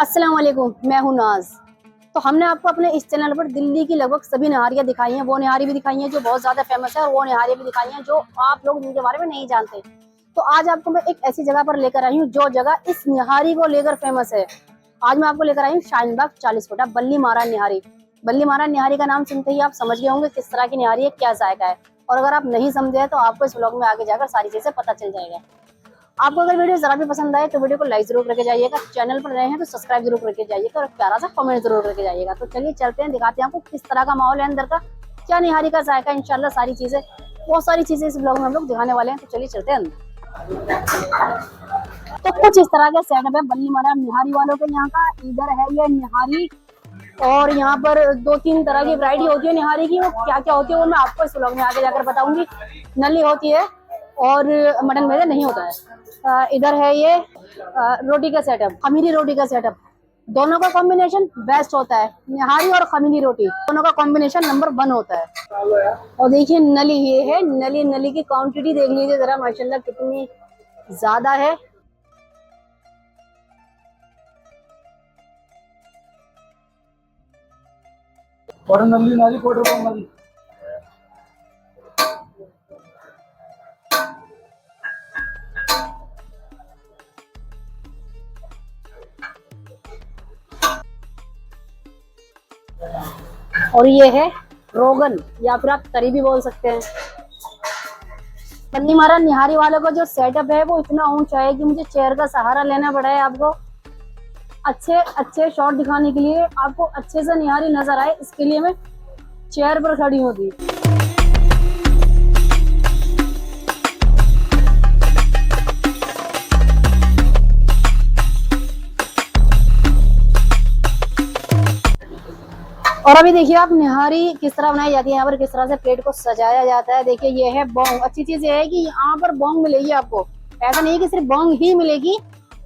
अस्सलाम वालेकुम, मैं हूं नाज। तो हमने आपको अपने इस चैनल पर दिल्ली की लगभग सभी निहारियाँ दिखाई हैं। वो निहारी भी दिखाई हैं जो बहुत ज़्यादा फेमस है और वो निहारियाँ भी दिखाई हैं जो आप लोग जिनके बारे में नहीं जानते। तो आज आपको मैं एक ऐसी जगह पर लेकर आई हूँ जो जगह इस निहारी को लेकर फेमस है। आज मैं आपको लेकर आई हूँ शाहीन बाग 40 फुटा बल्ली महाराज निहारी। बल्ली महाराज निहारी का नाम सुनते ही आप समझ गए होंगे किस तरह की निहारी है, क्या जायका है। और अगर आप नहीं समझे तो आपको इस व्लॉग में आगे जाकर सारी चीजें पता चल जाएगा। आपको अगर वीडियो जरा भी पसंद आए तो वीडियो को लाइक जरूर करके जाइएगा, चैनल पर नए हैं तो सब्सक्राइब जरूर करके जाइएगा और प्यारा सा कमेंट जरूर करके जाइएगा। तो चलिए चलते हैं, दिखाते हैं आपको किस तरह का माहौल है अंदर का, क्या निहारी का जायका। इंशाल्लाह सारी चीजें, बहुत सारी चीजें इस ब्लॉग में हम लोग दिखाने वाले हैं। तो चलिए चलते हैं अंदर। तो कुछ इस तरह का सेटअप है बल्ली महाराज निहारी वालों के यहाँ का। इधर है ये निहारी और यहाँ पर 2-3 तरह की वैरायटी होती है निहारी की। वो क्या क्या होती है वो मैं आपको इस व्लॉग में आगे जाकर बताऊंगी। नली होती है और मटन भेजा नहीं होता है। इधर है ये रोटी का सेटअप, खमीरी रोटी का सेटअप। दोनों का कॉम्बिनेशन बेस्ट होता है, निहारी और खमीरी रोटी दोनों का कॉम्बिनेशन नंबर 1 होता है। और देखिए नली, ये है नली। नली की क्वांटिटी देख लीजिए जरा, माशाल्लाह कितनी ज्यादा है। और नली नाली क्वार्टर नली और ये है रोगन या फिर आप तरी भी बोल सकते हैं। बल्ली महाराज निहारी वालों का जो सेटअप है वो इतना ऊंचा है कि मुझे चेयर का सहारा लेना पड़ा है। आपको अच्छे शॉट दिखाने के लिए, आपको अच्छे से निहारी नजर आए, इसके लिए मैं चेयर पर खड़ी होती। और अभी देखिए आप निहारी किस तरह बनाई जाती है, यहाँ पर किस तरह से प्लेट को सजाया जाता है। देखिए ये है बोंग। अच्छी चीज ये है कि यहाँ पर बोंग मिलेगी आपको। ऐसा नहीं कि सिर्फ बोंग ही मिलेगी,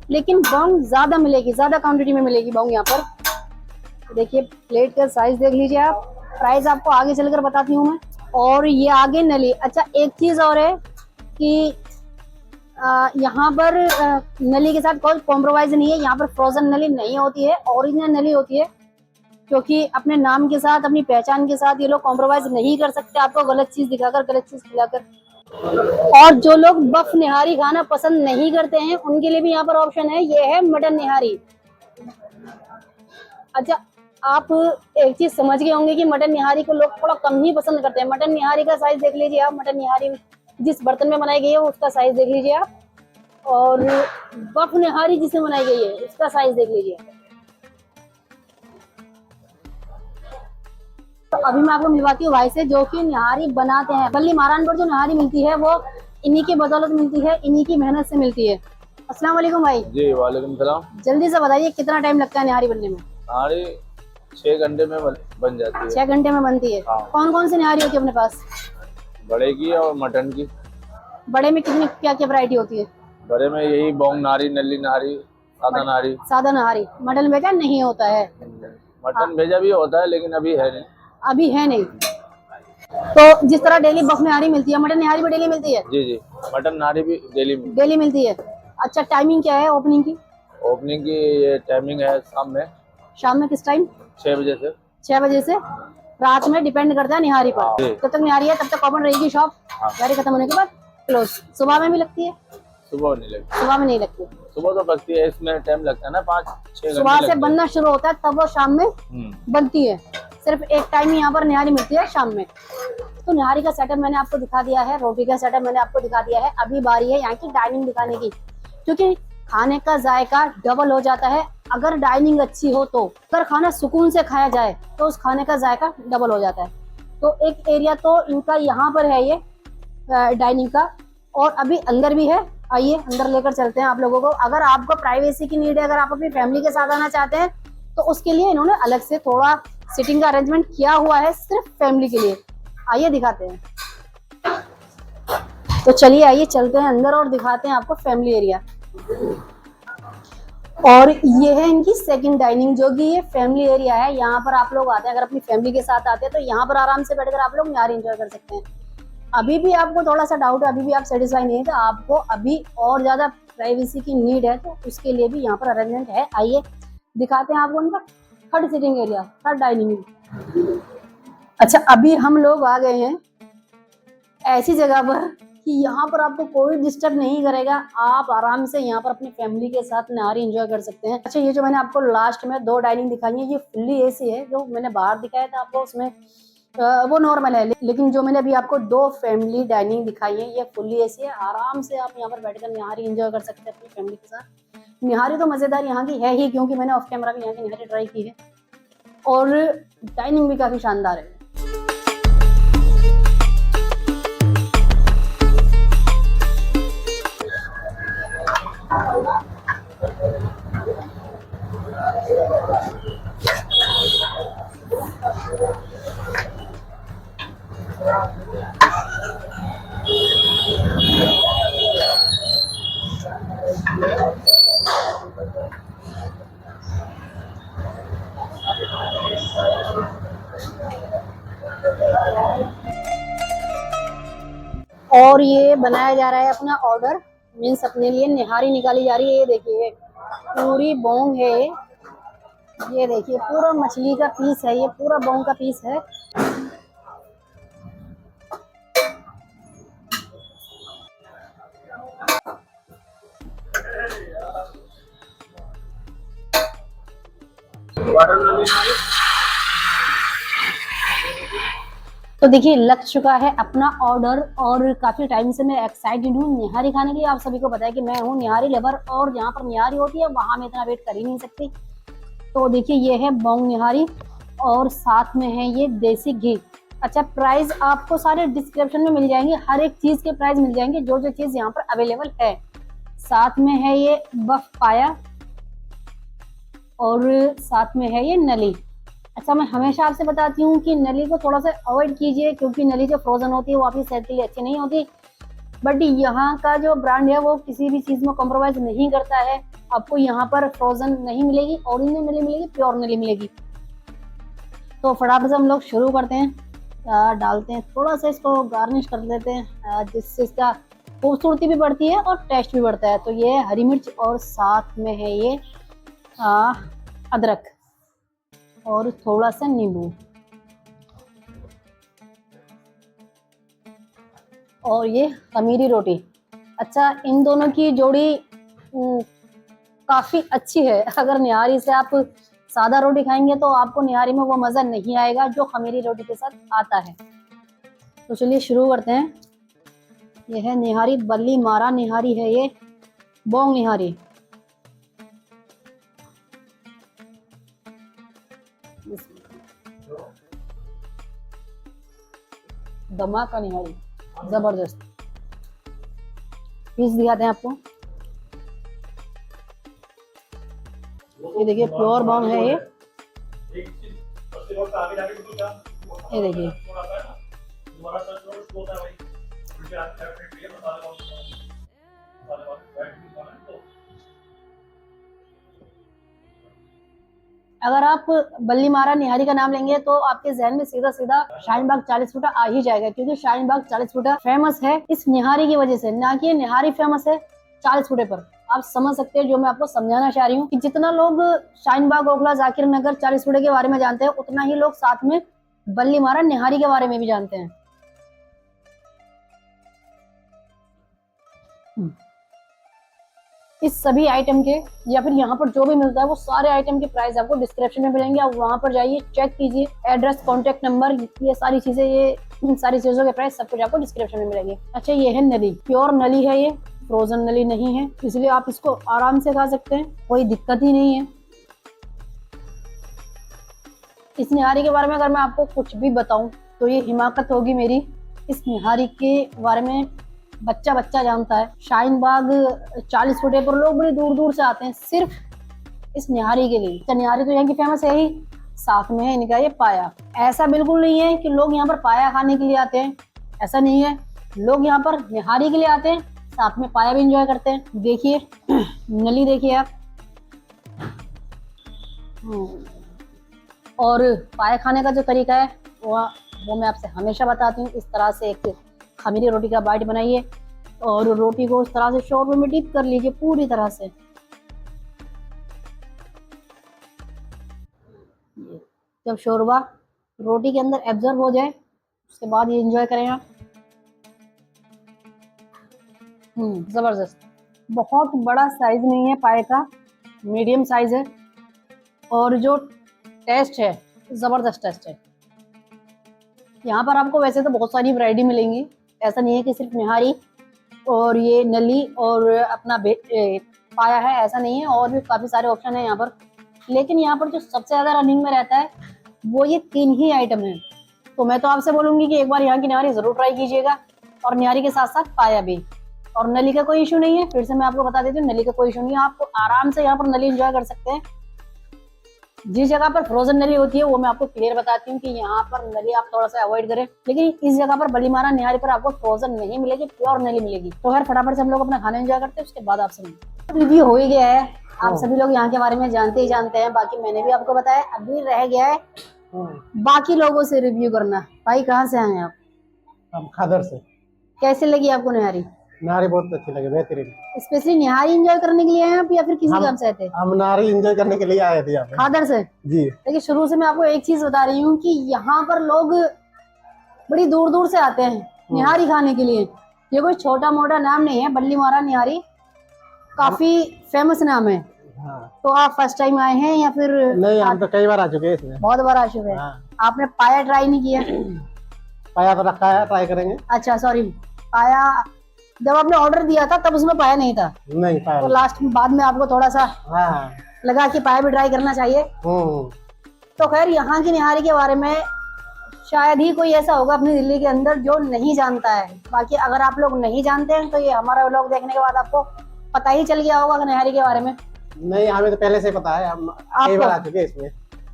लेकिन बोंग ज्यादा मिलेगी, ज्यादा क्वांटिटी में मिलेगी बोंग यहाँ पर। देखिए प्लेट का साइज देख लीजिए आप। प्राइस आपको आगे चलकर बताती हूँ मैं। और ये आगे नली। अच्छा एक चीज और है कि यहाँ पर नली के साथ कोई कॉम्प्रोमाइज नहीं है। यहाँ पर फ्रोजन नली नहीं होती है, ओरिजिनल नली होती है। क्योंकि अपने नाम के साथ, अपनी पहचान के साथ ये लोग कॉम्प्रोमाइज नहीं कर सकते आपको गलत चीज दिखाकर, गलत चीज खिलाकर। और जो लोग बफ निहारी खाना पसंद नहीं करते हैं उनके लिए भी यहाँ पर ऑप्शन है। ये है मटन निहारी। अच्छा आप एक चीज समझ गए होंगे कि मटन निहारी को लोग थोड़ा कम ही पसंद करते हैं। मटन निहारी का साइज देख लीजिए आप। मटन निहारी जिस बर्तन में बनाई गई है उसका साइज देख लीजिए आप, और बफ निहारी जिसमें बनाई गई है उसका साइज देख लीजिए। तो अभी मैं आपको मिलवाती हूँ भाई से जो कि निहारी बनाते हैं। बल्ली महाराज पर जो निहारी मिलती है वो इन्हीं की बदौलत मिलती है, इन्हीं की मेहनत से मिलती है। अस्सलाम वालेकुम भाई। जी वालेकुम सलाम। जल्दी से बताइए कितना टाइम लगता है निहारी बनने में? निहारी 6 घंटे में बन जाती है। 6 घंटे में बनती है। हाँ। कौन कौन सी निहारी होती है अपने पास? बड़े की और मटन की। बड़े में कितनी क्या क्या वैरायटी होती है? बड़े में यही बोंग नारी, नली नारी, सादा नारी। सादा निहारी। मटन भेजा नहीं होता है? मटन भेजा भी होता है लेकिन अभी है नहीं। अभी है नहीं। तो जिस तरह डेली बफ निहारी मिलती है, मटन निहारी भी डेली मिलती है? जी जी, मटन नारी भी डेली मिलती है। अच्छा टाइमिंग क्या है ओपनिंग की? ओपनिंग की ये टाइमिंग है शाम में किस टाइम? 6 बजे से। 6 बजे से रात में, डिपेंड करता है निहारी पर। जब तक निहारी है तब तक ओपन रहेगी शॉप। गाड़ी खत्म होने के बाद क्लोज। सुबह में भी लगती है? सुबह नहीं लगती। सुबह में नहीं लगती। सुबह तो बचती है, इसमें टाइम लगता है ना 5-6 घंटे। सुबह से बनना शुरू होता है तब वो शाम में बनती है। सिर्फ एक टाइम ही यहाँ पर निहारी मिलती है, शाम में। तो निहारी का सेटअप मैंने आपको दिखा दिया है, रोटी का सेटअप मैंने आपको दिखा दिया है। अभी बारी है यहाँ की डाइनिंग दिखाने की, क्योंकि खाने का जायका डबल हो जाता है अगर डाइनिंग अच्छी हो तो। अगर खाना सुकून से खाया जाए तो उस खाने का जायका डबल हो जाता है। तो एक एरिया तो इनका यहाँ पर है ये डाइनिंग का, और अभी अंदर भी है। आइए अंदर लेकर चलते हैं आप लोगों को। अगर आपको प्राइवेसी की नीड है, अगर आप अपनी फैमिली के साथ आना चाहते हैं तो उसके लिए इन्होंने अलग से थोड़ा सिटिंग का अरेंजमेंट किया हुआ है सिर्फ फैमिली के लिए। आइए दिखाते हैं। तो चलिए आइए चलते हैं अंदर और दिखाते हैं आपको फैमिली एरिया। और ये है इनकी सेकंड डाइनिंग, जो कि ये फैमिली एरिया है। यहाँ पर आप लोग आते हैं, अगर अपनी फैमिली के साथ आते हैं तो यहाँ पर आराम से बैठकर आप लोग निहारी एंजॉय कर सकते हैं। अभी भी आपको थोड़ा सा डाउट है, अभी भी आप सेटिस्फाई नहीं है, तो आपको अभी और ज्यादा प्राइवेसी की नीड है तो उसके लिए भी यहाँ पर अरेंजमेंट है। आइए दिखाते हैं आपको उनका third sitting area, third dining. अच्छा, अभी हम लोग आ गए हैं ऐसी जगह पर कि यहाँ पर आपको कोई डिस्टर्ब नहीं करेगा। आप आराम से यहाँ पर अपनी फैमिली के साथ नहारी एंजॉय कर सकते हैं। अच्छा, ये जो मैंने आपको लास्ट में 2 डाइनिंग दिखाई है, ये फुल्ली एसी है। जो मैंने बाहर दिखाया था आपको उसमें वो नॉर्मल है, लेकिन जो मैंने अभी आपको 2 फैमिली डाइनिंग दिखाई है, ये फुल्ली एसी है। आराम से आप यहाँ पर बैठकर निहारी एंजॉय कर सकते हैं अपनी फैमिली के साथ। निहारी तो मजेदार यहाँ की है ही, क्योंकि मैंने ऑफ कैमरा भी यहाँ की निहारी ट्राई की है, और डाइनिंग भी काफी शानदार है। और ये बनाया जा रहा है अपना ऑर्डर, मीन्स अपने लिए निहारी निकाली जा रही है। ये देखिए पूरी बोंग है, ये देखिए पूरा मछली का पीस है, ये पूरा बोंग का पीस है। तो देखिए लग चुका है अपना ऑर्डर, और काफी टाइम से मैं एक्साइटेड हूँ निहारी खाने के लिए। आप सभी को पता है कि मैं हूँ निहारी लेवर, और जहाँ पर निहारी होती है वहां मैं इतना वेट कर ही नहीं सकती। तो देखिए ये है बोंग निहारी, और साथ में है ये देसी घी। अच्छा, प्राइस आपको सारे डिस्क्रिप्शन में मिल जाएंगे, हर एक चीज के प्राइस मिल जाएंगे जो जो चीज यहाँ पर अवेलेबल है। साथ में है ये बफ पाया, और साथ में है ये नली। अच्छा, मैं हमेशा आपसे बताती हूँ कि नली को थोड़ा सा अवॉइड कीजिए, क्योंकि नली जो फ्रोजन होती है वो आपकी सेहत के लिए अच्छी नहीं होती। बट यहाँ का जो ब्रांड है वो किसी भी चीज में कॉम्प्रोमाइज नहीं करता है। आपको यहाँ पर फ्रोजन नहीं मिलेगी, ओरिजिनल नली मिलेगी, प्योर नली मिलेगी। तो फटाफट से हम लोग शुरू करते हैं, डालते हैं थोड़ा सा, इसको गार्निश कर लेते हैं, जिससे इसका खूबसूरती भी बढ़ती है और टेस्ट भी बढ़ता है। तो ये है हरी मिर्च, और साथ में है ये अदरक, और थोड़ा सा नींबू, और ये खमीरी रोटी। अच्छा, इन दोनों की जोड़ी काफी अच्छी है। अगर निहारी से आप सादा रोटी खाएंगे तो आपको निहारी में वो मजा नहीं आएगा जो खमीरी रोटी के साथ आता है। तो चलिए शुरू करते हैं। ये है निहारी, बल्ली मारा निहारी है, ये बोंग निहारी। धमाका निहारी, जबरदस्त पीस दिखाते हैं आपको। ये देखिए प्योर बोंग है ये देखिए। अगर आप बल्ली मारा निहारी का नाम लेंगे तो आपके जहन में सीधा सीधा शाहीन बाग 40 फुटा आ ही जाएगा, क्योंकि शाहीन बाग 40 फुटा फेमस है इस निहारी की वजह से, ना कि निहारी फेमस है 40 फुटे पर। आप समझ सकते हैं जो मैं आपको समझाना चाह रही हूँ, कि जितना लोग शाहीन बाग, ओखला, जाकिर नगर 40 फुटे के बारे में जानते हैं, उतना ही लोग साथ में बल्ली मारा निहारी के बारे में भी जानते हैं। इस सभी आइटम के, या फिर यहाँ पर जो भी मिलता है, वो सारे आइटम के प्राइस आपको डिस्क्रिप्शन में मिलेंगे। आप वहां पर जाइए, चेक कीजिए, एड्रेस, कॉन्टेक्ट नंबर, ये सारी चीजें, ये इन सारी चीजों के प्राइस सब कुछ आपको डिस्क्रिप्शन में मिलेंगे। अच्छा, ये है नली, प्योर नली है, ये फ्रोजन नली नहीं है, इसलिए आप इसको आराम से खा सकते हैं, कोई दिक्कत ही नहीं है। इस निहारी के बारे में अगर मैं आपको कुछ भी बताऊं तो ये हिमाकत होगी मेरी। इस निहारी के बारे में बच्चा बच्चा जानता है। शाहीन बाग 40 फुटे पर लोग बड़ी दूर दूर से आते हैं सिर्फ इस निहारी के लिए। निहारी तो यहाँ की फेमस है ही, साथ में है इनका ये पाया। ऐसा बिल्कुल नहीं है कि लोग यहाँ पर पाया खाने के लिए आते हैं, ऐसा नहीं है। लोग यहाँ पर निहारी के लिए आते हैं, साथ में पाया भी एंजॉय करते हैं। देखिए नली देखिए आप, और पाया खाने का जो तरीका है वो मैं आपसे हमेशा बताती हूँ। इस तरह से एक खमीरी रोटी का बाइट बनाइए, और रोटी को इस तरह से शोरबे में डीप कर लीजिए पूरी तरह से। जब शोरबा रोटी के अंदर एब्जॉर्ब हो जाए उसके बाद ये एंजॉय करें आप। जबरदस्त। बहुत बड़ा साइज नहीं है पाए का, मीडियम साइज है, और जो टेस्ट है जबरदस्त टेस्ट है। यहाँ पर आपको वैसे तो बहुत सारी वैरायटी मिलेंगी, ऐसा नहीं है कि सिर्फ निहारी और ये नली और अपना पाया है, ऐसा नहीं है, और भी काफी सारे ऑप्शन है यहाँ पर। लेकिन यहाँ पर जो सबसे ज्यादा रनिंग में रहता है वो ये 3 ही आइटम है। तो मैं तो आपसे बोलूंगी कि एक बार यहाँ की निहारी जरूर ट्राई कीजिएगा, और निहारी के साथ साथ पाया भी। और नली का कोई इशू नहीं है, फिर से मैं आपको बता देती हूँ, नली का कोई इशू नहीं है, आपको आराम से यहाँ पर नली एंजॉय कर सकते हैं। जिस जगह पर फ्रोजन नली होती है वो मैं आपको क्लियर बताती हूँ कि यहाँ पर नली आप थोड़ा सा अवॉइड करें, लेकिन इस जगह पर बल्लीमारा निहारी पर आपको फ्रोजन नहीं मिलेगी, प्योर नली मिलेगी। तो खैर फटाफट से हम लोग अपना खाना एंजॉय करते हैं, उसके बाद आपसे रिव्यू हो ही गया है। आप सभी लोग यहाँ के बारे में जानते ही जानते हैं, बाकी मैंने भी आपको बताया, अभी रह गया है बाकी लोगों से रिव्यू करना। भाई कहाँ से आए आप? हम खादर से। कैसे लगी आपको निहारी? नारी बहुत अच्छी लगी, बेहतरीन। स्पेशली निहारी एंजॉय करने के लिए आए आप या फिर किसी काम से आए थे? हम नारी एंजॉय करने के लिए आए थे यहाँ पे। खादर से जी। देखिए शुरू से मैं आपको एक चीज बता रही हूँ कि यहाँ पर लोग बड़ी दूर दूर से आते हैं निहारी खाने के लिए। ये कोई छोटा मोटा नाम नहीं है, बल्लीमारा निहारी काफी फेमस नाम है। हाँ। तो आप फर्स्ट टाइम आए हैं या फिर? नहीं, हम तो कई बार आ चुके हैं इसमें। बहुत बार आ चुके हैं। हाँ। आपने पाया ट्राई नहीं किया? पाया तो रखा है, ट्राई करेंगे। अच्छा सॉरी, पाया जब आपने ऑर्डर दिया था तब उसमें पाया नहीं था? नहीं पाया। तो लास्ट में बाद में आपको थोड़ा सा हाँ। लगा कि पाया भी ट्राई करना चाहिए। तो खैर यहाँ की निहारी के बारे में शायद ही कोई ऐसा होगा अपनी दिल्ली के अंदर जो नहीं जानता है। बाकी अगर आप लोग नहीं जानते हैं तो ये हमारा व्लॉग देखने के बाद आपको पता ही चल गया होगा निहारी के बारे में। नहीं, हमें तो पहले से पता है, हम कई बार आ चुके हैं इसमें।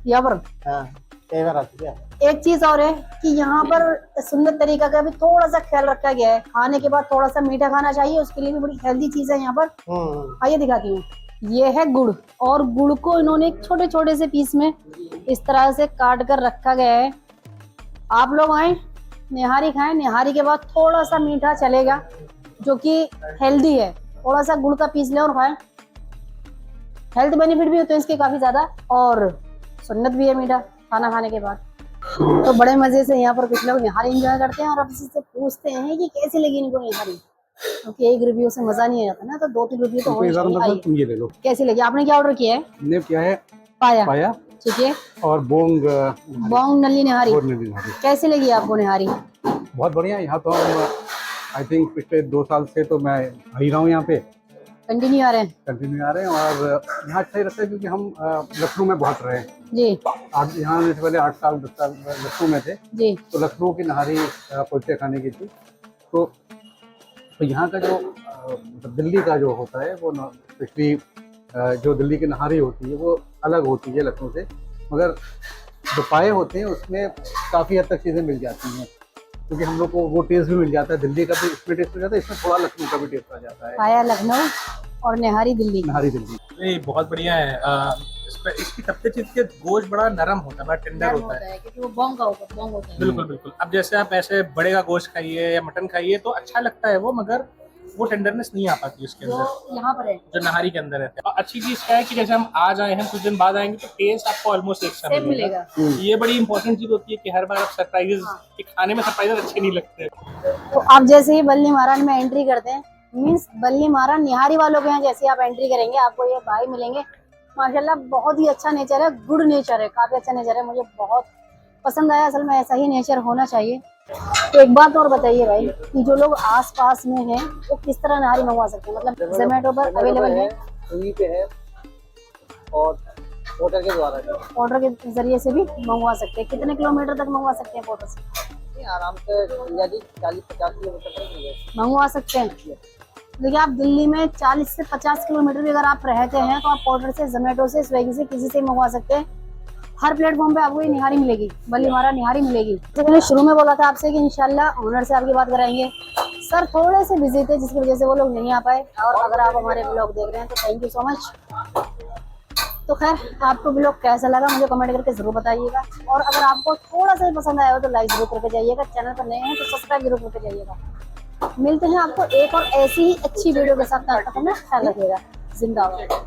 यहाँ पर हाँ, कई बार आ चुके हैं। एक चीज और है कि यहाँ पर सुन्नत तरीका का भी थोड़ा सा ख्याल रखा गया है। खाने के बाद थोड़ा सा मीठा खाना चाहिए, उसके लिए भी बड़ी हेल्दी चीज है यहाँ पर। आइए दिखाती हूँ। ये है गुड़, और गुड़ को इन्होंने एक छोटे छोटे से पीस में इस तरह से काट कर रखा गया है। आप लोग आए निहारी खाएं, निहारी के बाद थोड़ा सा मीठा चलेगा जो कि हेल्दी है। थोड़ा सा गुड़ का पीस लें और खाएं, हेल्थ बेनिफिट भी होते हैं इसके काफी ज्यादा, और सुन्नत भी है मीठा खाना खाने के बाद। तो बड़े मजे से यहाँ पर कुछ लोग निहारी एंजॉय करते हैं और अब इसी से पूछते हैं कि कैसी लगी इनको निहारी, क्योंकि एक रिव्यू से मजा नहीं आता ना, तो 2-3 रिव्यू तो होनी चाहिए। ये ले लो। कैसी लगी? आपने क्या ऑर्डर किया है? हमने क्या है, पाया, ठीक है, और बोंग नली निहारी। निहारी कैसी लगी आपको निहारी? बहुत बढ़िया। यहाँ तो हम आई थिंक पिछले 2 साल से तो मैं आ ही रहा हूँ, यहाँ पे कंटिन्यू आ रहे हैं। कंटिन्यू आ रहे हैं, और यहाँ अच्छा ही लगता है क्योंकि हम लखनऊ में बहुत रहे हैं जी। यहाँ आने से पहले 8 साल 10 साल लखनऊ में थे जी। तो लखनऊ की नहारी कुलचे खाने की थी। तो यहाँ का जो मतलब दिल्ली का जो होता है वो स्पेशली जो दिल्ली की नहारी होती है वो अलग होती है लखनऊ से, मगर जो पाए होते हैं उसमें काफ़ी हद तक चीज़ें मिल जाती हैं, क्योंकि हम लोग को वो टेस्ट भी मिल जाता है, दिल्ली का भी इसमें टेस्ट हो जाता है, इसमें थोड़ा लखनऊ का भी टेस्ट आ जाता है। पाया लखनऊ और निहारी दिल्ली। निहारी दिल्ली नहीं, बहुत बढ़िया है। इसकी सबसे चीज के गोश्त बड़ा नरम होता है, बड़ा टेंडर होता है, क्योंकि वो बोंग का होता है। बिल्कुल बिल्कुल। अब जैसे आप ऐसे बड़े का गोश्त खाइए या मटन खाइए तो अच्छा लगता है वो, मगर वो टेंडरनेस नहीं आ पाती उसके अंदर जो यहाँ पर है, जो नहारी के अंदर रहता है। और अच्छी चीज क्या है कि जैसे हम आज आए हैं, कुछ दिन बाद आएंगे तो टेस्ट आपको ऑलमोस्ट एक सा मिलेगा। ये बड़ी इंपॉर्टेंट चीज होती है कि हर बार आप सरप्राइजेस खाने में सरप्राइजेस अच्छे नहीं लगते। तो आप जैसे ही बल्लीमारा में एंट्री करते हैं, मीन्स बल्लीमारा निहारी वालों के यहाँ जैसे आप एंट्री करेंगे आपको ये भाई मिलेंगे। माशाल्लाह बहुत ही अच्छा नेचर है, गुड नेचर है, काफी अच्छा नेचर है, मुझे बहुत पसंद आया। असल में ऐसा ही नेचर होना चाहिए। तो एक बात और बताइए भाई कि जो लोग आस पास में हैं वो किस तरह निहारी मंगवा सकते हैं? मतलब जोमेटो पर अवेलेबल है, स्विगी पे है, और ऑर्डर के द्वारा ऑर्डर के जरिए से भी मंगवा सकते हैं। कितने किलोमीटर तक मंगवा सकते हैं ऑर्डर से? आराम से 40-50 किलोमीटर तक मंगवा सकते हैं। देखिए आप दिल्ली में 40 से 50 किलोमीटर भी अगर आप रहते हैं तो आप ऑर्डर से, जोमेटो से, स्विगी से, किसी से मंगवा सकते हैं। हर प्लेटफॉर्म पे आपको ये निहारी मिलेगी, बल्लीमारा निहारी मिलेगी। तो मैंने शुरू में बोला था आपसे कि इंशाल्लाह ओनर से आपकी बात कराएंगे। सर थोड़े से बिजी थे जिसकी वजह से वो लोग नहीं आ पाए, और अगर आप हमारे ब्लॉग देख रहे हैं तो थैंक यू सो मच। तो खैर आपको ब्लॉग कैसा लगा मुझे कमेंट करके जरूर बताइएगा, और अगर आपको थोड़ा सा भी पसंद आया हो तो लाइक जरूर करके जाइएगा। चैनल पर नए हैं तो सब्सक्राइब जरूर करके जाइएगा। मिलते हैं आपको एक और ऐसी ही अच्छी वीडियो के साथ, तब तक अपना ख्याल रखिएगा। जिंदाबाद।